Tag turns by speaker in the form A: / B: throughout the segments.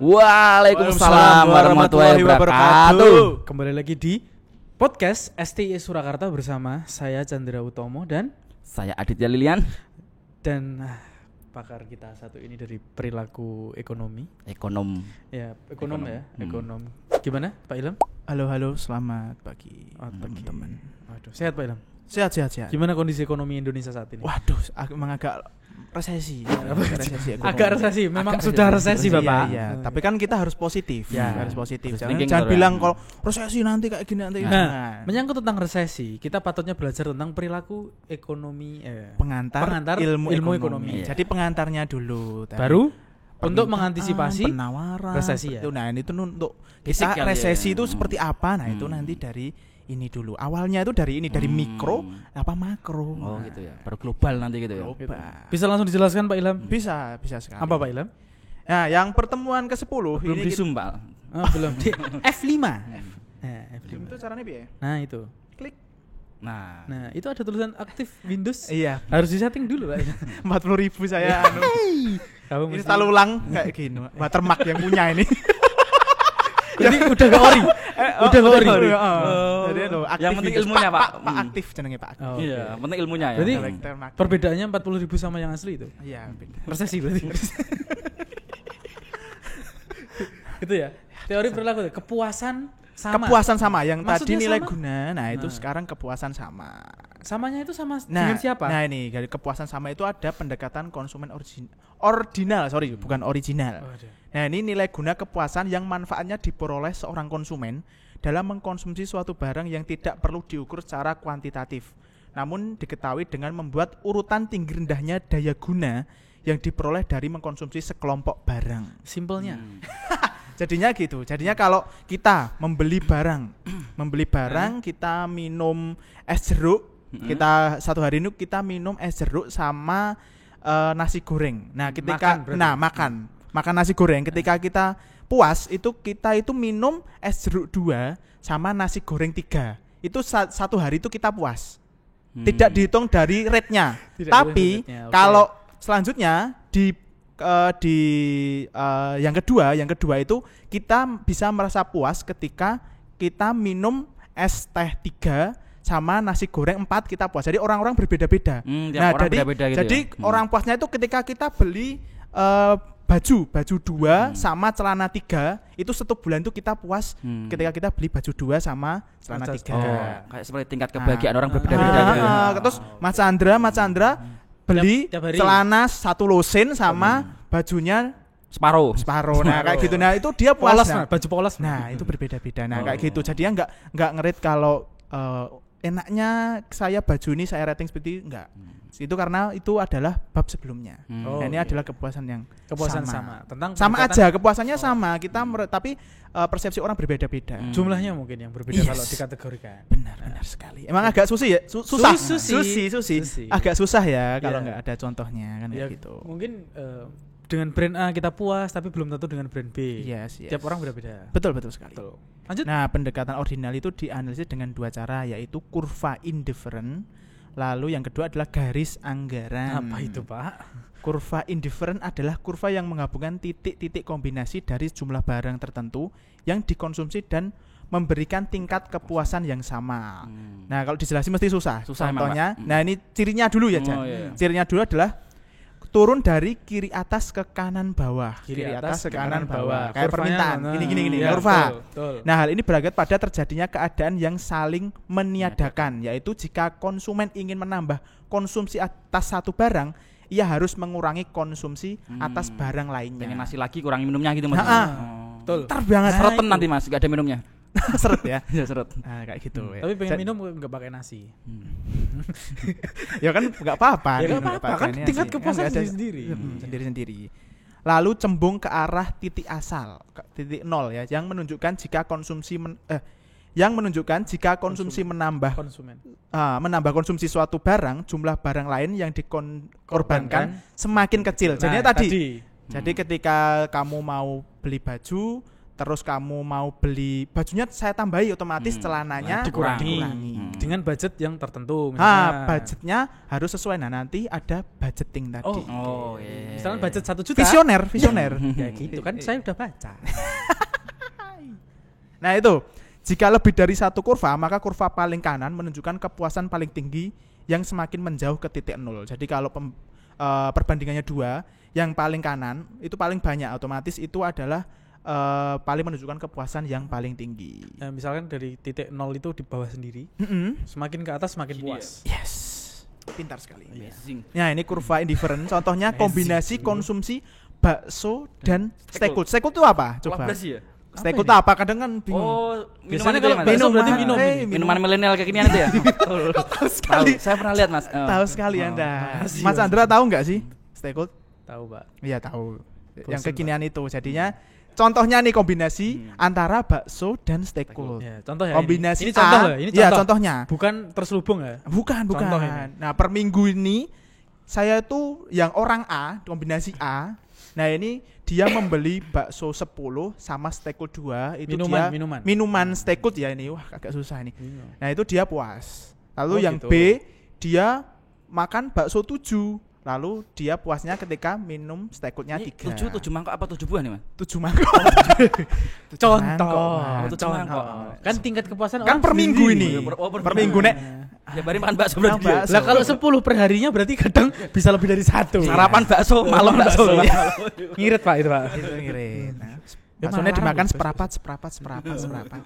A: Waalaikumsalam warahmatullahi wabarakatuh.
B: Kembali lagi di podcast STI Surakarta bersama saya Chandra Utomo dan
A: saya Aditya Lilian.
B: Dan pakar kita satu ini dari perilaku ekonomi.
A: Ekonom.
B: Ya, ekonom. Ya. Ekonom. Gimana Pak Ilham?
C: Halo, selamat pagi teman-teman.
B: Waduh, sehat Pak Ilham?
C: Sehat.
B: Gimana kondisi ekonomi Indonesia saat ini?
C: Waduh, emang agak resesi.
B: Agak resesi, memang sudah resesi Bapak.
C: Iya. Tapi kan kita harus positif.
B: Ya.
C: Harus positif.
A: Jangan
C: bilang kalau resesi nanti kayak gini nanti.
B: Nah, menyangkut tentang resesi, kita patutnya belajar tentang perilaku ekonomi
C: pengantar ilmu ekonomi.
A: Iya.
C: Jadi pengantarnya dulu.
B: Baru untuk mengantisipasi
C: penawaran
B: resesi ya.
C: Nah, ini tuh untuk
A: Basic
C: kita
A: kali
C: resesi
A: ya.
C: itu seperti apa? Nah, itu nanti dari ini dulu. Awalnya itu dari mikro apa makro.
A: Oh gitu ya. Baru global nanti gitu ya.
C: Global.
B: Bisa langsung dijelaskan Pak Ilham?
C: Bisa sekali.
B: Apa Pak Ilham?
C: Nah, yang pertemuan ke-10
A: Belum
C: ini
A: disumpah.
B: Belum di F5. F5.
C: itu caranya piye?
B: Nah, itu.
C: Klik.
A: Nah,
B: Itu ada tulisan aktif Windows.
C: Iya,
B: Harus disetting dulu Pak.
C: 40.000 saya
B: Kamu
C: ini
B: mesti-
C: selalu ulang kayak gini. Watermark yang punya ini.
B: Jadi udah gak ori. Udah gak ori.
C: Jadi
A: yang penting ilmunya, Pak.
C: Pak aktif jenenge Pak.
B: Oh,
A: iya, penting ilmunya ya.
B: Berarti
C: Director marketing.
B: perbedaannya 40.000 sama yang asli itu.
C: Iya, beda.
B: Resesi berarti. Itu ya. Teori perilaku kepuasan sama.
C: Kepuasan sama yang
B: Maksudnya
C: tadi nilai
B: sama?
C: guna. Nah, itu
B: Nah.
C: sekarang kepuasan sama.
B: Samanya itu sama
C: Nah,
B: dengan siapa?
C: Nah, ini dari kepuasan sama itu ada pendekatan konsumen ordinal, bukan original.
B: Oh, ada.
C: Nah, ini nilai guna kepuasan yang manfaatnya diperoleh seorang konsumen dalam mengkonsumsi suatu barang yang tidak perlu diukur secara kuantitatif. Namun diketahui dengan membuat urutan tinggi rendahnya daya guna yang diperoleh dari mengkonsumsi sekelompok barang.
B: Simpelnya.
C: Jadinya gitu. Jadinya kalau kita membeli barang, kita minum es jeruk, kita satu hari ini kita minum es jeruk sama nasi goreng. Nah, ketika makan nasi goreng, ketika kita puas kita itu minum es jeruk 2 sama nasi goreng 3. Itu satu hari itu kita puas. Tidak dihitung dari rate-nya.
B: Tidak
C: Tapi
B: dihitung rate-nya, oke.
C: kalau selanjutnya di yang kedua itu kita bisa merasa puas ketika kita minum es teh 3 sama nasi goreng 4 kita puas. Jadi orang-orang berbeda-beda.
A: Nah, orang beda-beda gitu
C: jadi
A: ya.
C: orang puasnya itu ketika kita beli baju 2 sama celana 3 itu satu bulan itu kita puas ketika kita beli baju 2 sama celana 3.
A: Kayak seperti tingkat kebahagiaan orang berbeda-beda gitu.
C: Terus Mas Chandra beli
B: Tiap hari.
C: celana 1 losin sama bajunya
A: Separuh.
C: Nah, kayak gitu. Nah, itu dia puas.
B: Polos,
C: Nah,
B: baju polos.
C: Nah, itu berbeda-beda. Nah, kayak gitu. Jadinya enggak ngerit kalau enaknya saya baju ini saya rating seperti enggak. Itu karena itu adalah bab sebelumnya.
B: Oh,
C: Nah, ini
B: oke.
C: adalah kepuasan yang
B: Kepuasan sama. Tentang
C: sama
B: pendekatan-
C: aja, kepuasannya sama. Kita tapi persepsi orang berbeda-beda.
B: Jumlahnya mungkin yang berbeda
C: Yes.
B: kalau dikategorikan.
C: Benar sekali. Emang agak susah ya? Susah.
B: Susi.
C: Agak susah ya kalau
B: Iya.
C: enggak ada contohnya kan
B: Ya,
C: kayak gitu.
B: mungkin dengan brand A kita puas tapi belum tentu dengan brand B.
C: Yes.
B: Tiap orang beda-beda.
C: Betul sekali.
B: Betul. Lanjut.
C: Nah, pendekatan ordinal itu dianalisis dengan 2 cara, yaitu kurva indifferent, lalu yang kedua adalah garis anggaran.
B: Apa itu, Pak?
C: Kurva indifferent adalah kurva yang menggabungkan titik-titik kombinasi dari jumlah barang tertentu yang dikonsumsi dan memberikan tingkat kepuasan yang sama. Nah, kalau dijelasin mesti susah.
A: Susah emang,
C: Contohnya,
A: Pak.
C: nah ini cirinya dulu ya, Jan.
A: Oh, iya.
C: Cirinya dulu adalah turun dari kiri atas ke kanan bawah.
B: Kiri atas ke kanan bawah.
C: Kayak
B: Kurvanya
C: permintaan.
B: mana?
C: Gini,
B: Ya,
C: kurva.
B: betul.
C: Nah, hal ini berakibat pada terjadinya keadaan yang saling meniadakan, yaitu jika konsumen ingin menambah konsumsi atas satu barang, ia harus mengurangi konsumsi atas barang lainnya.
A: Pengen nasi lagi kurangi minumnya gitu
C: Nah,
A: maksudnya.
B: Betul.
C: Ntar banget
A: Seretan nanti Mas, enggak ada minumnya.
C: seret ya.
A: Ya seret.
C: Nah, kayak gitu. ya.
B: Tapi pengen minum enggak pakai nasi.
C: Ya kan enggak apa-apa.
B: Ya, nggak
C: minum
B: apa-apa,
C: nggak
B: kan
C: pakai
B: tingkat
C: nasi.
B: kepuasan
C: Nggak ada-
B: sendiri-sendiri.
C: Sendiri-sendiri. Lalu cembung ke arah titik asal, titik 0 ya, yang menunjukkan jika konsumsi menambah
B: Konsumen.
C: menambah konsumsi suatu barang, jumlah barang lain yang dikorbankan semakin kecil.
B: Nah,
C: Jadi ketika kamu mau beli baju, terus kamu mau beli bajunya saya tambahi otomatis celananya
B: dikurangi.
C: dikurangi.
B: Dengan budget yang tertentu
C: Budgetnya harus sesuai. Nah, nanti ada budgeting tadi.
A: Oh, iya.
B: Misalnya budget 1 juta.
C: Visioner.
B: Ya gitu kan saya udah baca.
C: Nah, itu. Jika lebih dari satu kurva, maka kurva paling kanan menunjukkan kepuasan paling tinggi yang semakin menjauh ke titik 0. Jadi kalau perbandingannya 2, yang paling kanan itu paling banyak, otomatis itu adalah paling menunjukkan kepuasan yang paling tinggi.
B: Nah, misalkan dari titik 0 itu di bawah sendiri, semakin ke atas semakin puas.
C: Yes. Pintar sekali.
A: Amazing.
C: Nah, ini kurva indifferent. Contohnya kombinasi konsumsi bakso dan steakhood. Steakhood itu apa? Coba.
A: Kolaborasi ya?
C: Steakhood itu apa? Kadang kan bingung.
A: Oh,
B: Biasanya
A: minuman
B: kalau
A: itu ya, Mas?
B: bakso berarti minum.
A: Minuman milenial kekinian itu ya?
C: Tahu sekali.
A: Tahu, saya pernah lihat, Mas.
C: Tahu sekali Anda.
B: makasih,
C: Mas Andra tahu nggak sih steakhood?
B: Tahu, Pak.
C: Iya, tahu. Yang
B: Bosen,
C: kekinian itu. Jadinya contohnya nih kombinasi antara bakso dan steakhood.
B: Ya, contoh ya.
C: Kombinasi
B: ini contoh
C: A.
B: loh, ini
C: Iya,
B: contoh.
C: contohnya.
B: Bukan terselubung ya.
C: Bukan.
B: Contoh ini.
C: Nah, per minggu ini saya tuh yang orang A, kombinasi A. Nah, ini dia membeli bakso 10 sama steakhood 2 itu minuman steakhood ya ini. Wah, agak susah ini. Nah, itu dia puas. Lalu yang
B: gitu.
C: B, dia makan bakso 7. Lalu dia puasnya ketika minum steakhoodnya 3.
A: 7 mangkok apa 7 buah nih, Mas?
C: 7 mangkok.
B: Contoh.
A: Tujuh mangkok.
B: Kan tingkat kepuasan
C: Kan
B: orang
C: per minggu
B: sendiri.
C: ini.
A: Oh,
C: Per minggu nek.
A: Ya bari makan bakso berarti.
C: Makan bakso.
B: Lah kalau 10 per harinya berarti kadang bisa lebih dari 1.
A: Sarapan bakso, malam bakso.
B: Ngirit Pak itu, Pak.
C: Itu ngirit. Nah,
B: Ya,
C: baksonya
B: malah
C: dimakan
B: rambut,
C: seperapat.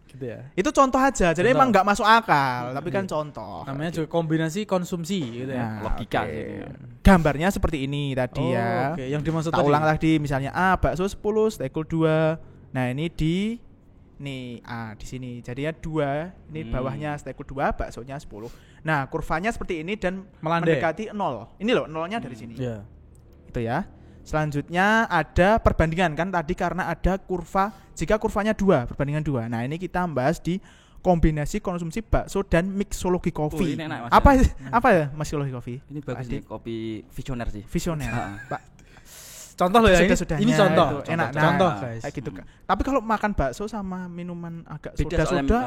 B: Gitu ya.
C: Itu contoh aja. Jadi
B: Contoh.
C: emang nggak masuk akal, tapi kan contoh.
B: Namanya juga kombinasi konsumsi gitu ya.
C: Nah,
A: Logika
C: oke.
A: sih itu.
C: Gambarnya seperti ini tadi ya.
B: Oke, yang dimaksud
C: Tak
B: tadi.
C: ulang tadi misalnya A bakso 10, steakhood 2. Nah, ini nih A di sini. Jadinya 2, ini bawahnya steakhood 2, baksonya 10. Nah, kurvanya seperti ini dan
B: Melandai.
C: mendekati 0. Ini loh, nolnya dari sini.
B: Iya.
C: Itu ya. Selanjutnya ada perbandingan kan tadi karena ada kurva, jika kurvanya 2, perbandingan 2. Nah, ini kita bahas di kombinasi konsumsi bakso dan mixology coffee.
A: Ini enak, Mas.
C: Apa ya mixology coffee?
A: Ini bagus nih, kopi visioner sih.
C: Visioner. Pak.
B: Contoh loh ya.
C: Sudah-sudahnya
B: Ini contoh.
C: itu enak.
B: Contoh,
C: Nah,
B: guys.
C: kayak gitu. Tapi kalau makan bakso sama minuman agak
A: Beda
C: soda-soda,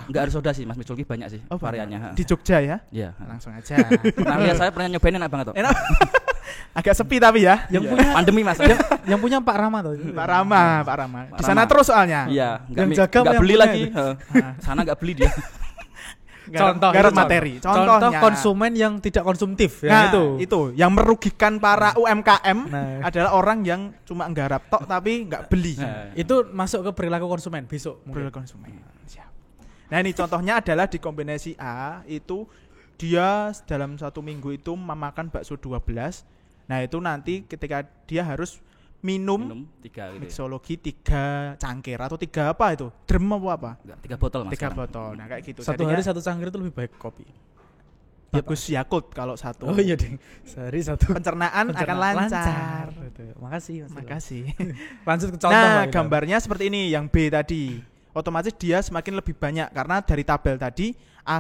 A: enggak harus soda sih, Mas. Mixology banyak sih variannya.
C: di Jogja ya.
A: Iya.
C: Langsung aja.
A: Nah, lihat saya pernah nyobain enak banget tuh.
C: Enak. Agak sepi tapi ya.
B: Yang punya
A: Pandemi, Mas.
B: yang punya Pak Rama tuh.
C: Pak Rama. Di sana
A: Rama.
C: terus soalnya.
A: Iya,
B: Yang jaga
A: enggak
B: yang
A: beli
B: punya
A: lagi.
B: itu.
A: Sana enggak beli dia.
C: Garap materi.
B: Contoh
C: Contohnya.
B: konsumen yang tidak konsumtif ya
C: Nah,
B: itu.
C: yang merugikan para UMKM
B: Nah.
C: adalah orang yang cuma nggarap tok tapi nggak beli.
A: Nah.
B: Itu masuk ke perilaku konsumen besok mungkin.
C: Perilaku konsumen. Siap. Nah, ini contohnya adalah di kombinasi A itu dia dalam 1 minggu itu memakan bakso 12. Nah, itu nanti ketika dia harus minum
A: 3 gitu. Ya.
C: mixology 3 cangkir atau 3 apa itu? Drum apa?
A: Enggak, 3 botol, Mas.
C: 3
A: sekarang.
C: botol. Nah, kayak gitu.
B: Satu
C: Jadinya
B: hari 1 cangkir itu lebih baik kopi.
C: bagus Yakult kalau satu.
B: Oh iya ding. Sehari 1.
C: Pencernaan akan lancar.
B: Makasih Mas.
C: Makasih.
B: Lanjut ke contoh.
C: Nah,
B: Pak, kita.
C: gambarnya seperti ini yang B tadi. Otomatis dia semakin lebih banyak karena dari tabel tadi A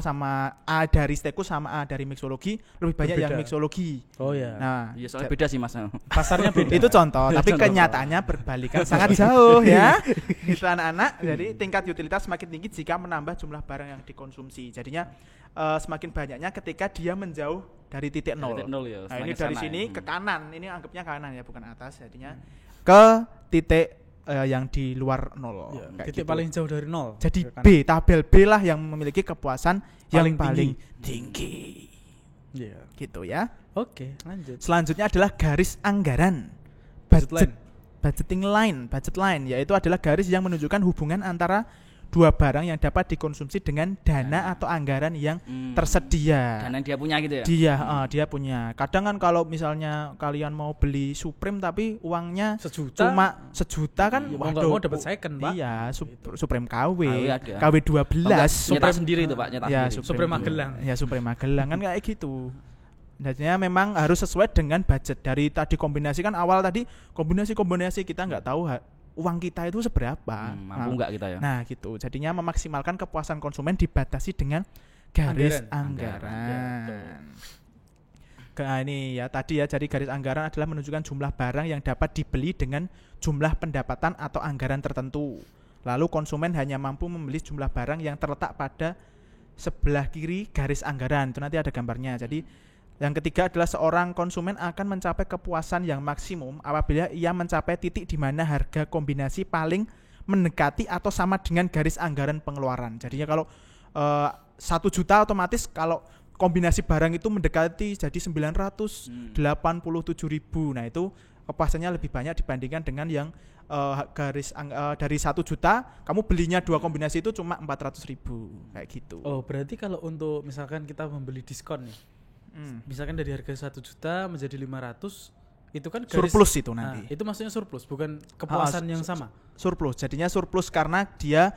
C: dari steakhood sama A dari mixology lebih banyak
B: Berbeda.
C: yang mixology.
B: Oh iya.
C: Nah,
A: Iya, soalnya beda sih, Mas.
B: Pasarnya beda.
C: itu contoh, tapi
A: Contoh.
C: kenyataannya berbalikan sangat jauh ya. Itu anak-anak. Jadi tingkat utilitas semakin tinggi jika menambah jumlah barang yang dikonsumsi. Jadinya semakin banyaknya ketika dia menjauh dari titik 0.
A: Titik 0 ya,
C: Nah, ini
A: semakin
C: dari
A: sana
C: sini
A: ya.
C: ke kanan. Ini anggapnya kanan ya, bukan atas. Jadinya ke titik yang di luar 0.
B: Ya,
C: Kayak
B: titik
C: gitu.
B: paling jauh dari 0.
C: Jadi
B: Kan?
C: B, tabel B lah yang memiliki kepuasan yang
B: Paling
C: paling tinggi.
B: Iya.
C: Gitu ya.
B: Oke, lanjut.
C: Selanjutnya adalah garis anggaran.
B: Budget line.
C: Budget line yaitu adalah garis yang menunjukkan hubungan antara dua barang yang dapat dikonsumsi dengan dana atau anggaran yang tersedia.
A: Dana yang dia punya gitu ya.
C: Dia punya. Kadang kan kalau misalnya kalian mau beli Supreme tapi uangnya
B: Sejuta.
C: cuma 1 juta kan,
B: Ya, mau nggak mau dapat second, Pak.
C: Iya, Supreme KW,
A: ada.
C: KW 12.
A: Nyetak sendiri itu, Pak, nyetak
C: Ya,
A: sendiri.
B: Supreme Magelang.
C: Ya, Supreme Magelang kan kayak gitu. Jadinya memang harus sesuai dengan budget. Dari tadi kombinasi kan awal tadi kombinasi kita nggak tahu uang kita itu seberapa.
A: Mampu enggak kita ya.
C: Nah, gitu. Jadinya memaksimalkan kepuasan konsumen dibatasi dengan garis
B: Anggaran.
C: anggaran. Ini ya tadi ya, jadi garis anggaran adalah menunjukkan jumlah barang yang dapat dibeli dengan jumlah pendapatan atau anggaran tertentu. Lalu konsumen hanya mampu membeli jumlah barang yang terletak pada sebelah kiri garis anggaran. Itu nanti ada gambarnya. Jadi yang ketiga adalah seorang konsumen akan mencapai kepuasan yang maksimum apabila ia mencapai titik di mana harga kombinasi paling mendekati atau sama dengan garis anggaran pengeluaran. Jadinya kalau 1 juta otomatis kalau kombinasi barang itu mendekati jadi 987.000. Nah, itu kepuasannya lebih banyak dibandingkan dengan yang dari 1 juta kamu belinya 2 kombinasi itu cuma 400.000 kayak gitu.
B: Oh, berarti kalau untuk misalkan kita membeli diskon nih. Misalkan dari harga 1 juta menjadi 500 itu kan garis,
C: surplus itu nanti.
B: Itu maksudnya surplus, bukan kepuasan yang sama.
C: Surplus. Jadinya surplus karena dia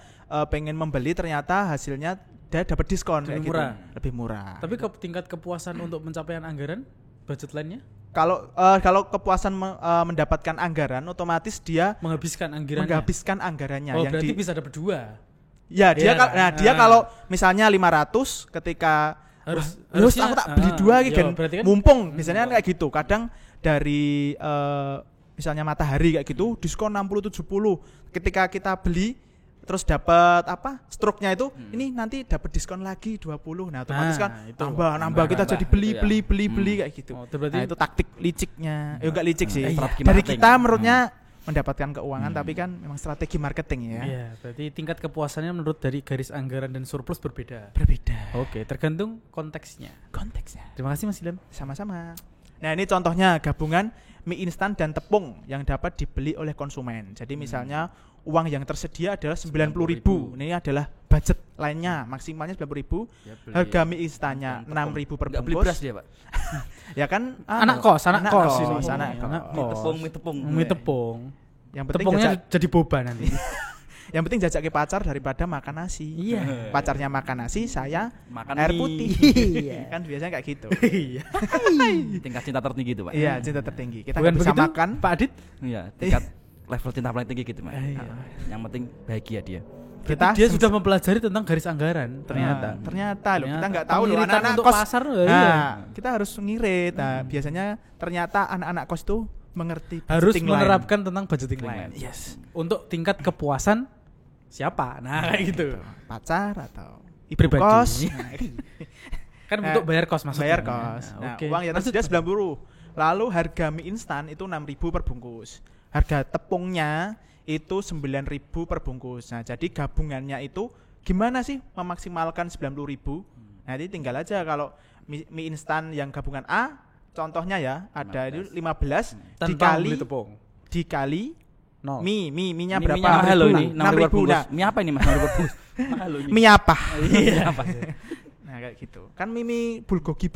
C: pengen membeli ternyata hasilnya dia dapat diskon
B: lebih
C: kayak
B: murah.
C: gitu. Lebih murah.
B: Tapi tingkat kepuasan untuk pencapaian anggaran budget lainnya?
C: Kalau kepuasan mendapatkan anggaran otomatis dia
B: menghabiskan
C: anggarannya.
B: Oh,
C: yang
B: berarti bisa dapat 2.
C: Ya, dia dia kalau misalnya 500 ketika harus aku tak beli 2 gitu kan. Mumpung biasanya kayak gitu. Kadang dari misalnya Matahari kayak gitu diskon 60-70. Ketika kita beli terus dapat stroke-nya itu ini nanti dapat diskon lagi 20. Nah, otomatis kan nambah kita jadi beli kayak gitu.
B: Oh, berarti
C: itu taktik liciknya. Enggak licik sih.
A: Strategi
C: Dari
A: marketing.
C: kita menurutnya mendapatkan keuangan tapi kan memang strategi marketing ya.
B: Iya, berarti tingkat kepuasannya menurut dari garis anggaran dan surplus berbeda. Oke, tergantung konteksnya. Terima kasih Mas Ilham.
C: Sama-sama. Nah, ini contohnya gabungan mie instan dan tepung yang dapat dibeli oleh konsumen. Jadi misalnya uang yang tersedia adalah 90.000. Ini adalah budget lainnya, maksimalnya 90.000. Harga mie instannya 6.000 per
A: Nggak beli
C: bungkus.
A: beras dia, Pak.
C: Ya kan
B: Anak kos ini.
C: Anak kos.
B: Mie tepung.
C: Yang penting
B: Tepungnya
C: jajak,
B: jadi boba nanti.
C: yang penting jajaki pacar daripada makan nasi.
B: Iya.
C: Pacarnya makan nasi, saya
A: Makan
C: air
A: mie.
C: putih.
B: Iya.
C: Kan biasanya kayak gitu.
B: Iya.
A: Tingkat cinta tertinggi itu, Pak.
C: Iya, cinta tertinggi. Kita
B: Bukan
C: nggak bisa
B: begitu,
C: makan.
B: Pak Adit?
A: Iya, tingkat level cinta paling tinggi gitu, Pak.
B: Iya.
A: Yang penting bahagia dia.
B: Dia sudah mempelajari tentang garis anggaran ternyata.
C: Ternyata loh, kita nggak tahu loh
B: Pengiritan
C: anak-anak
B: untuk
C: kos.
B: pasar.
C: Nah, kita harus ngirit. Nah, biasanya ternyata anak-anak kos tuh mengerti
B: Harus
C: budgeting
B: menerapkan tentang budgeting
C: line.
B: line.
C: Yes.
B: Untuk tingkat kepuasan siapa? Nah, kayak gitu.
C: Pacar atau ibu
B: Pribadi.
C: kos.
B: Kan untuk bayar kos maksudnya.
C: Bayar kos. Nah,
B: Oke.
C: uang yang tersedia 90. Lalu harga mie instan itu 6.000 per bungkus. Harga tepungnya itu 9.000 per bungkus. Nah, jadi gabungannya itu gimana sih memaksimalkan 90.000? Nanti tinggal aja kalau mie instan yang gabungan A, contohnya ya, ada itu 15
B: Tanpa beli tepung.
C: dikali
B: No.
C: mie-nya
A: Ini
C: berapa?
A: minyak mahal loh ini,
C: 6.000.
A: 6.000
C: Nah,
A: Mie apa ini, Mas? 6.000 bungkus. Mahal loh ini.
C: mie apa?
A: Iya, apa?
C: Nah, kayak gitu. Kan mie bulgogi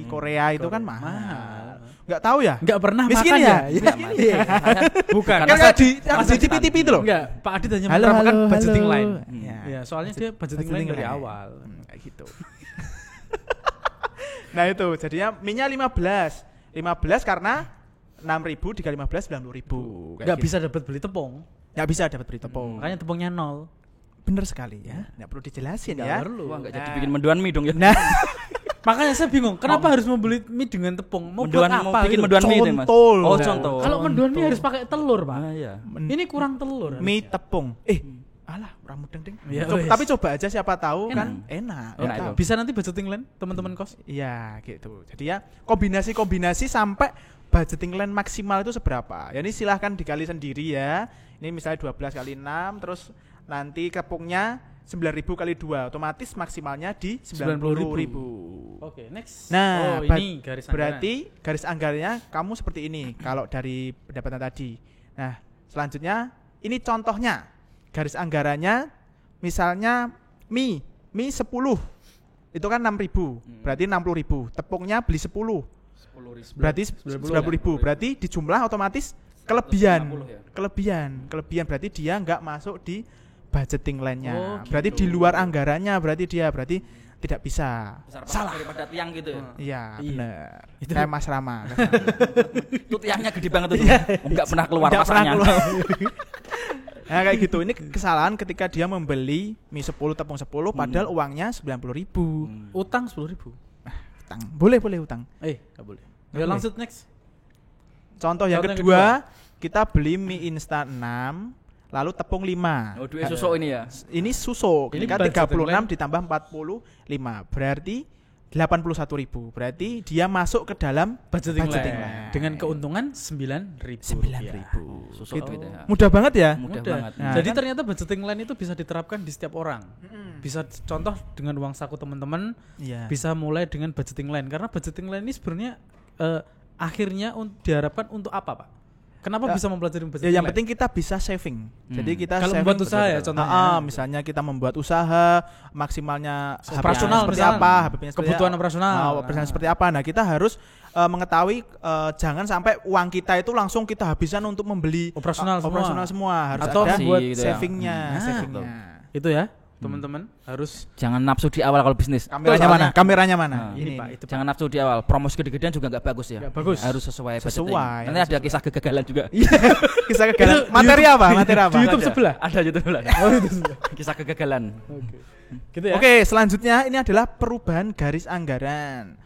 C: Korea itu kan
B: Mahal.
C: mahal. Enggak tahu ya?
B: Enggak pernah
C: Miskin
B: makan
C: ya?
B: Iya. Bukan.
C: Kan kayak di TV itu loh.
B: Enggak, Pak Adit hanya
C: Halo,
B: menerapkan
C: halo,
B: budgeting
C: halo.
B: line.
C: Iya.
B: Iya, soalnya dia budgeting line dari awal.
C: Kayak gitu. Nah, itu jadinya mie-nya 15 karena 6.000 dikali 15 90.000.
B: Enggak bisa dapat beli tepung.
C: Enggak bisa dapat beli tepung.
B: Makanya tepungnya 0.
C: Bener sekali ya. Enggak perlu dijelasin
B: Nggak
C: ya.
B: perlu.
A: Wah, enggak jadi bikin mendoan mie dong ya.
C: Nah,
B: Makanya saya bingung, kenapa harus membeli mie dengan tepung? Mau
A: Mendoan
B: buat
A: mau
B: apa?
A: bikin
B: gitu?
A: mendoan mie itu, Mas.
C: Contoh.
A: Oh,
C: Nah,
A: contoh.
B: Kalau mendoan mie harus pakai telur, Pak.
A: Ah, iya.
B: Ini kurang telur.
C: mie tepung. Alah, ora mudeng ding.
B: Ya,
C: Tapi coba aja siapa tahu
B: Enak.
C: kan enak.
A: Enak
C: Tahu.
A: itu.
B: Bisa nanti budgeting line teman-teman kos.
C: Iya, gitu. Jadi ya kombinasi sampai budgeting line maksimal itu seberapa. Ya ini silahkan dikali sendiri ya. Ini misalnya 12 kali 6 terus nanti tepungnya 9.000 kali 2 otomatis maksimalnya di 90.000.
B: Oke, next.
C: Nah,
B: ini garis anggaran.
C: berarti garis anggarannya kamu seperti ini kalau dari pendapatan tadi. Nah, selanjutnya ini contohnya. Garis anggarannya misalnya mie 10. Itu kan 6.000. Berarti 60.000. Tepungnya beli 10.
A: 10.000.
C: Berarti 90.000. Berarti dijumlah otomatis kelebihan.
A: 160 ya?
C: Kelebihan berarti dia enggak masuk di budgeting line-nya.
B: Oh,
C: berarti
B: gitu.
C: di luar anggarannya berarti tidak bisa.
A: Salah daripada tiang gitu ya.
C: Iya,
B: Iya.
C: benar.
B: Itu-
C: Kayak Mas Rama.
A: Itu tiangnya gede banget tuh. Enggak pernah keluar
C: Nggak pernah
A: pasangnya.
C: keluar. Nah, kayak gitu. Ini kesalahan ketika dia membeli mie 10 tepung 10 padahal uangnya 90.000.
B: Utang 10.000.
C: utang. Boleh utang.
B: Enggak boleh.
C: Nggak
B: Ya
C: boleh.
B: langsung next.
C: Contoh yang
B: Contoh yang
C: kedua, kita beli mie instan 6, lalu tepung 5.
A: Oh, duit susu ini ya.
C: Ini susu.
B: Ini
C: Ketika
B: budget
C: 36
B: yang lain.
C: ditambah 45, berarti 81.000. Berarti dia masuk ke dalam
B: Budgeting
C: budgeting
B: line.
C: line.
B: Dengan keuntungan 9.000.
C: 9.000.
A: Susu
C: Gitu.
A: gitu ya.
C: Mudah banget ya.
A: Mudah
B: Mudah.
A: banget.
C: Nah,
B: Jadi
C: kan-
B: ternyata budgeting line itu bisa diterapkan di setiap orang. Bisa contoh dengan uang saku teman-teman,
C: Iya.
B: bisa mulai dengan budgeting line karena budgeting line ini sebenarnya akhirnya diharapkan untuk apa, Pak? Kenapa bisa mempelajari budgeting
C: Ya, yang
B: line?
C: penting kita bisa saving. Jadi kita
B: Kalau
C: saving
B: membuat usaha ya
C: betul-betul.
B: contohnya.
C: Misalnya kita membuat usaha, maksimalnya
B: Operasional
C: seperti
B: misalnya.
C: apa, HPP-nya seperti
B: Kebutuhan
C: apa.
B: operasional.
C: Operasional seperti apa. Nah, kita harus mengetahui jangan sampai uang kita itu langsung kita habiskan untuk membeli
B: Operasional semua.
C: operasional semua. Harus
B: Atau
C: ada
B: buat
A: gitu ya.
C: savingnya,
B: Nah,
C: savingnya.
B: Itu ya, teman-teman harus
A: Jangan nafsu di awal kalau bisnis.
C: Kameranya
A: Soalnya-
C: mana? Kameranya mana?
A: Nah,
B: ini Pak, itu Pak.
A: Jangan nafsu di awal. Promosi gede-gedean juga nggak bagus ya.
B: Nggak bagus.
A: Harus sesuai budgeting.
C: Sesuai,
A: Nanti ada kisah kegagalan juga.
C: Kisah kegagalan. Materi apa? Materi apa?
B: Di YouTube
A: Ada.
B: sebelah.
A: Ada YouTube lah.
B: Oh, itu sebelah.
A: Kisah kegagalan.
B: Oke. Gitu ya.
C: Oke, selanjutnya ini adalah perubahan garis anggaran.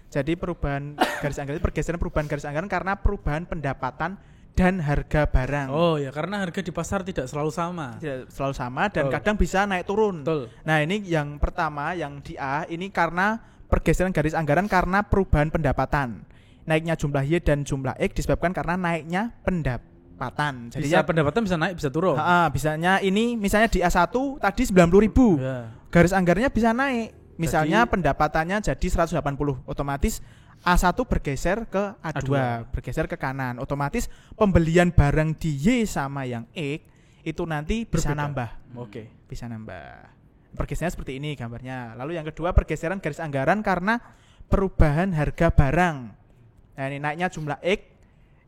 C: Jadi perubahan garis anggaran, pergeseran perubahan garis anggaran karena perubahan pendapatan dan harga barang.
B: Oh ya, karena harga di pasar tidak selalu sama.
C: Tidak selalu sama dan
B: Betul.
C: kadang bisa naik turun.
B: Betul.
C: Nah, ini yang pertama, yang di A, ini karena pergeseran garis anggaran karena perubahan pendapatan. Naiknya jumlah Y dan jumlah X disebabkan karena naiknya pendapatan.
B: Bisa pendapatan bisa naik, bisa turun.
C: bisanya ini misalnya di A1 tadi 90.000.
B: Ya.
C: Garis anggarannya bisa naik. Misalnya
B: Jadi-
C: pendapatannya jadi 180, otomatis A1 bergeser ke A2,
B: A2.
C: bergeser ke kanan. Otomatis pembelian barang di Y sama yang X itu nanti bisa
B: Berbeda.
C: nambah.
B: Oke.
C: Bisa nambah. Pergeserannya seperti ini gambarnya. Lalu yang kedua, pergeseran garis anggaran karena perubahan harga barang. Nah, ini naiknya jumlah X,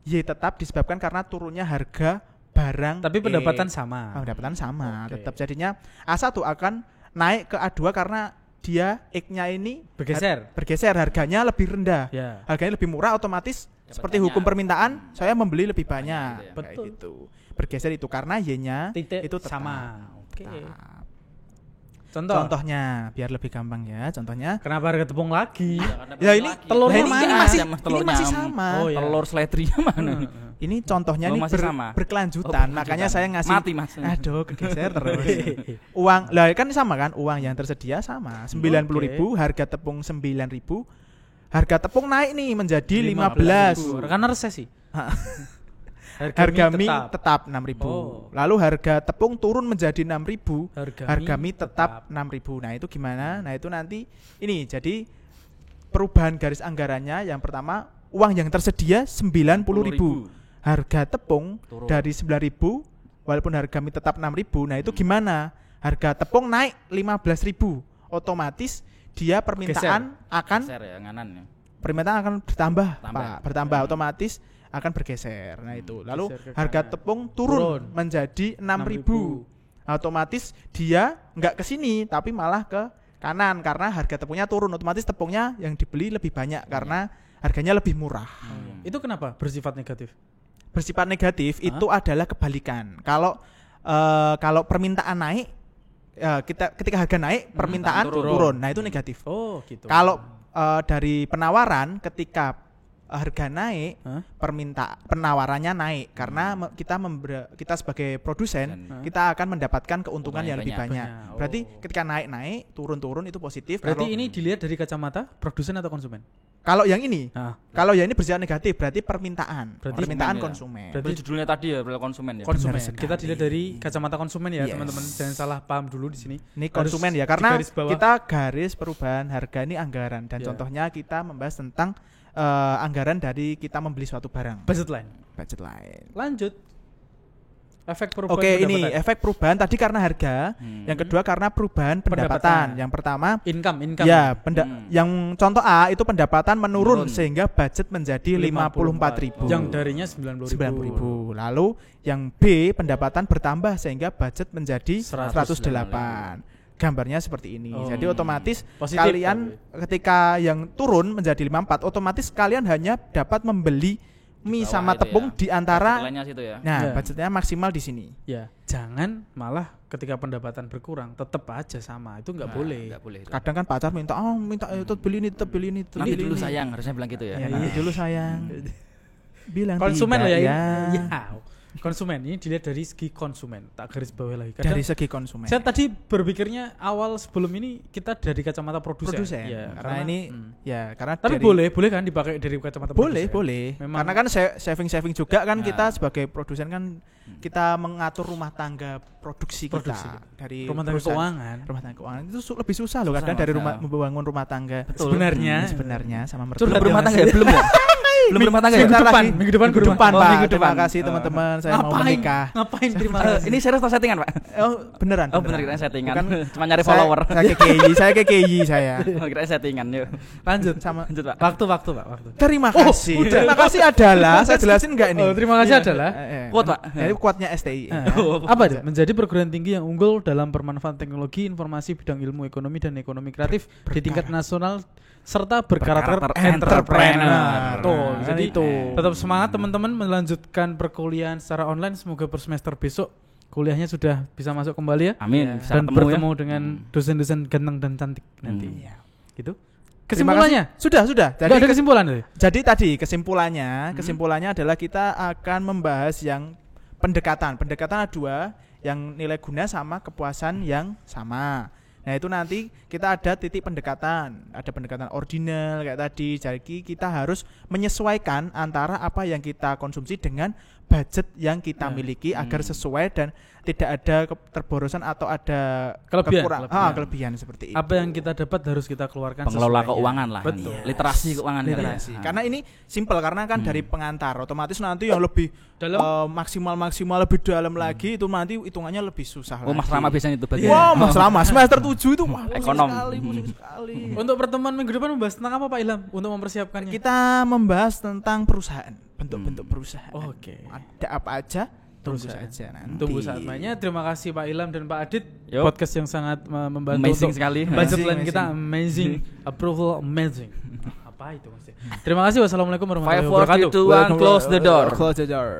C: Y tetap disebabkan karena turunnya harga barang.
B: Tapi pendapatan
C: X.
B: sama.
C: Pendapatan sama,
B: Oke.
C: tetap jadinya A1 akan naik ke A2 karena dia X-nya ini bergeser, harganya lebih rendah.
B: Ya.
C: Harganya lebih murah, otomatis
A: Dapat
C: seperti
A: banyak.
C: hukum permintaan, saya membeli lebih banyak.
A: gitu ya.
C: Kayak
B: Betul.
C: gitu. Bergeser itu karena Y-nya
B: Titik
C: itu tetap.
B: sama. Oke.
C: Tetap.
B: Contoh.
C: Contohnya, biar lebih gampang ya. Contohnya,
B: Kenapa harga tepung lagi?
C: ya ini
B: telurnya
C: ini
B: mana?
C: masih,
A: Mas,
C: ini
A: telurnya
C: masih sama.
B: Oh, ya.
A: Telur seledrinya mana?
C: Ini contohnya
A: Oh,
C: nih
A: masih sama.
C: berkelanjutan.
A: Oh,
C: Makanya
A: berkelanjutan.
C: saya ngasih.
A: Mati, Mas.
C: Aduh, kegeser terus. Uang, lah kan sama kan? Uang yang tersedia sama. 90.000, harga tepung 9.000. Harga tepung naik nih menjadi 15.
B: Karena resesi.
C: Harga mie tetap 6.000.
B: Oh.
C: Lalu harga tepung turun menjadi 6.000. Harga mie tetap
B: tetap.
C: 6.000. Nah, itu gimana? Nah, itu nanti ini jadi perubahan garis anggarannya yang pertama uang yang tersedia 90.000. Harga tepung
A: Turun.
C: dari 9.000 walaupun harga mie tetap 6.000. Nah, itu gimana? Harga tepung naik 15.000. Otomatis dia permintaan akan
A: Geser ya, nganan ya.
C: permintaan akan bertambah,
A: Tambah.
C: Pak. Bertambah otomatis akan bergeser. Nah, itu. Lalu
B: Geser ke
C: harga
B: kanan.
C: tepung turun
B: Turun.
C: menjadi 6.000. Otomatis dia enggak ke sini tapi malah ke kanan karena harga tepungnya turun. Otomatis tepungnya yang dibeli lebih banyak karena harganya lebih murah.
B: Itu kenapa bersifat negatif?
C: Bersifat negatif itu adalah kebalikan. Kalau permintaan naik ketika harga naik permintaan
A: turun.
C: turun. Nah, itu negatif.
B: Oh, gitu.
C: Kalau dari penawaran ketika harga naik,
B: Hah?
C: penawarannya naik karena kita sebagai produsen
A: Dan-
C: kita akan mendapatkan keuntungan
A: Keuntungan
C: yang
A: yang
C: lebih banyak.
B: banyak.
C: Berarti
B: Oh.
C: ketika naik, turun itu positif.
B: Berarti ini dilihat dari kacamata produsen atau konsumen?
C: kalau yang ini,
B: Nah,
C: kalau yang ini bersifat negatif berarti permintaan
B: Berarti
C: permintaan
A: konsumen ya.
C: konsumen.
B: Berarti-
A: Itu judulnya tadi ya, berarti konsumen ya.
B: konsumen.
C: sekali.
B: Kita dilihat dari kacamata konsumen ya,
C: Yes.
B: teman-teman. Jangan salah paham dulu di sini.
C: Ini
B: Harus
C: konsumen ya karena
B: digaris bawah.
C: kita garis perubahan harga ini anggaran dan
B: Ya.
C: contohnya kita membahas tentang anggaran dari kita membeli suatu barang.
B: Budget line.
C: Budget line.
B: Lanjut. Efek perubahan
C: Oke, ini
B: pendapatan.
C: efek perubahan tadi karena harga, yang kedua karena perubahan pendapatan.
B: Pendapatan.
C: Yang pertama,
B: income.
C: ya,
A: Hmm.
C: yang contoh A itu pendapatan menurun
A: Menurun.
C: sehingga budget menjadi 54.000.
B: Yang darinya 90.000.
C: 90.000. Lalu yang B pendapatan bertambah sehingga budget menjadi 108. Gambarnya seperti ini.
B: Oh.
C: Jadi otomatis
B: Positif
C: kalian ketika yang turun menjadi 54, otomatis kalian hanya dapat membeli mie
A: bawah
C: sama
A: itu
C: tepung
A: ya.
C: di antara.
A: Budgetnya situ ya.
C: Nah,
B: Ya.
C: budgetnya maksimal di sini.
B: Ya, jangan malah ketika pendapatan berkurang tetap aja sama. Itu nggak boleh.
A: Enggak boleh. itu.
C: Kadang kan pacar minta tetap beli ini, tetap beli ini, tetap
A: Nanti
C: beli
A: dulu
C: ini.
A: sayang, harusnya bilang gitu ya.
C: Ya, nanti dulu sayang. Bilang
B: Konsumen
C: tidak,
B: loh ya.
C: ya.
B: Ya. Konsumen ini dilihat dari segi konsumen. Tak garis bawah lagi.
C: Dari segi konsumen.
B: Saya tadi berpikirnya awal sebelum ini kita dari kacamata produsen.
C: Produsen. Karena ini ya karena
B: Tapi
C: dari-
B: boleh kan dipakai dari kacamata
C: boleh,
B: produsen.
C: boleh.
B: Memang-
C: Karena kan saving juga kan
A: Nah.
C: kita sebagai produsen kan kita mengatur rumah tangga produksi
B: Produksi.
C: kita dari
B: Rumah tangga
C: perusahaan.
B: keuangan.
C: Rumah tangga keuangan itu lebih susah loh kadang
A: Susah,
C: dari
A: Mas.
C: membangun rumah tangga.
A: Betul.
B: Sebenarnya.
C: sama
B: Curhat
A: Belum
C: mertua.
A: berumah tangga ya? Belum ya? Belum berumah tangga ya?
B: Minggu
C: Sebentar
B: depan,
C: lagi.
B: minggu depan
C: Minggu
B: berumah.
C: depan,
A: Oh,
C: Pak.
A: minggu
C: Terima
A: depan.
C: kasih teman-teman, saya mau
B: Ngapain?
C: menikah.
B: Ngapain terima kasih?
A: Ini serius atau settingan, Pak?
C: Oh, beneran.
A: Oh, bener, kirain settingan. Cuma nyari
C: Saya-
A: follower.
C: Saya KKI saya.
A: Oh, kirain settingan, yuk.
B: Lanjut.
C: Sama
A: Lanjut, Pak.
B: Waktu, Pak.
C: terima
B: Oh,
C: kasih.
B: udah.
C: Terima kasih adalah saya jelasin enggak ini?
B: Oh, terima kasih adalah
A: Quote, Pak.
C: Ini kuatnya STI.
B: apa itu? Menjadi perguruan tinggi yang unggul dalam bermanfaat teknologi, informasi, bidang ilmu ekonomi dan ekonomi kreatif di tingkat nasional serta berkarakter
A: Berkarakter
B: entrepreneur.
A: entrepreneur.
B: Betul.
C: Nah,
B: Jadi
C: itu.
B: tetap semangat teman-teman melanjutkan perkuliahan secara online. Semoga per semester besok kuliahnya sudah bisa masuk kembali ya.
A: Amin. Bisa
B: Dan
A: ketemu ya.
B: bertemu dengan dosen-dosen ganteng dan cantik nanti.
C: Iya.
B: Gitu.
C: Terima
B: Kesimpulannya?
C: kasih. Sudah.
B: Nggak ada kesimpulan tadi?
C: Jadi tadi kesimpulannya adalah kita akan membahas yang pendekatan. Pendekatan ada dua, yang nilai guna sama kepuasan yang sama. Nah, itu nanti kita ada titik pendekatan, ada pendekatan ordinal kayak tadi. Jadi kita harus menyesuaikan antara apa yang kita konsumsi dengan budget yang kita miliki agar sesuai dan tidak ada terborosan atau ada
B: Kelebihan.
C: kelebihan seperti itu.
B: Apa yang kita dapat harus kita keluarkan
A: Pengelola
B: sesuai.
A: keuangan lah.
B: Betul.
A: Ini. Literasi keuangan. kali ya.
C: Literasi.
A: Nah.
C: Karena ini simpel karena kan dari pengantar otomatis nanti yang lebih
B: Dalam?
C: maksimal lebih dalam lagi itu nanti hitungannya lebih susah
A: Oh,
C: lagi.
A: Mas Rama biasanya itu bagian.
C: Wah, Mas Rama semester 7 itu wah, pusing
A: Ekonom.
C: sekali.
B: Untuk pertemuan minggu depan membahas tentang apa Pak Ilham untuk mempersiapkannya?
C: Kita membahas tentang perusahaan, bentuk-bentuk perusahaan.
B: Oke.
C: Ada apa aja? Tunggu
B: Perusahaan.
C: saja nanti.
B: Tunggu saat mainnya. Terima kasih Pak Ilham dan Pak Adit.
A: Yup.
B: Podcast yang sangat membantu
A: Amazing
B: untuk
A: sekali.
B: budget
C: Amazing,
B: line kita amazing, approval amazing. Apa itu maksudnya? Terima kasih. Wassalamualaikum warahmatullahi
A: 5, 4, 3,
B: wabarakatuh.
A: 2, 1, close the door.
C: Close the door.